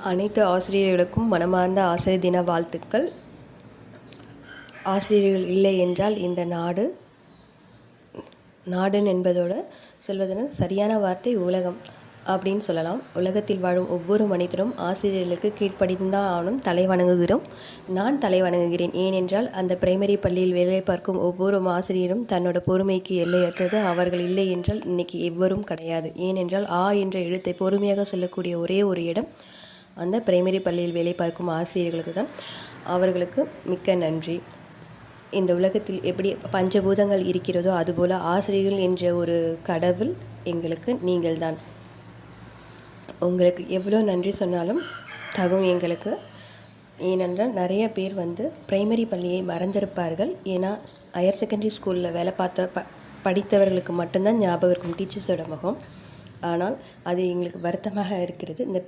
அனைத்து ஆசிரியர்களுக்கும் மனமார்ந்த ஆசிரியர் தின வாழ்த்துக்கள். ஆசிரியர்கள் இல்லை என்றால் இந்த நாடு என்பதோட சொல்வதென சரியான வார்த்தை உலகம் அப்படின்னு சொல்லலாம். உலகத்தில் வாழும் ஒவ்வொரு மனிதரும் ஆசிரியர்களுக்கு கீழ்ப்படிந்துதான் ஆனும் தலை வணங்குகிறோம். நான் தலை வணங்குகிறேன். ஏனென்றால் அந்த பிரைமரி பள்ளியில் வேலை பார்க்கும் ஒவ்வொரு ஆசிரியரும் தன்னோட பொறுமைக்கு எல்லையற்றது. அவர்கள் இல்லை என்றால் இன்னைக்கு எவ்வரும் கிடையாது. ஏனென்றால் என்ற எழுத்தை பொறுமையாக சொல்லக்கூடிய ஒரே ஒரு இடம் அந்த பிரைமரி பள்ளியில் வேலை பார்க்கும் ஆசிரியர்களுக்கு தான். அவர்களுக்கு மிக்க நன்றி. இந்த உலகத்தில் எப்படி பஞ்சபூதங்கள் இருக்கிறதோ அதுபோல் ஆசிரியர்கள் என்ற ஒரு கடவுள் எங்களுக்கு நீங்கள்தான். உங்களுக்கு எவ்வளோ நன்றி சொன்னாலும் தகும் எங்களுக்கு. ஏனென்றால் நிறைய பேர் பிரைமரி பள்ளியை மறந்திருப்பார்கள். ஏன்னா ஹையர் செகண்டரி ஸ்கூலில் வேலை படித்தவர்களுக்கு மட்டும்தான் ஞாபகம் இருக்கும் டீச்சர்ஸோட முகம். ஆனால் அது எங்களுக்கு வருத்தமாக இருக்கிறது. இந்த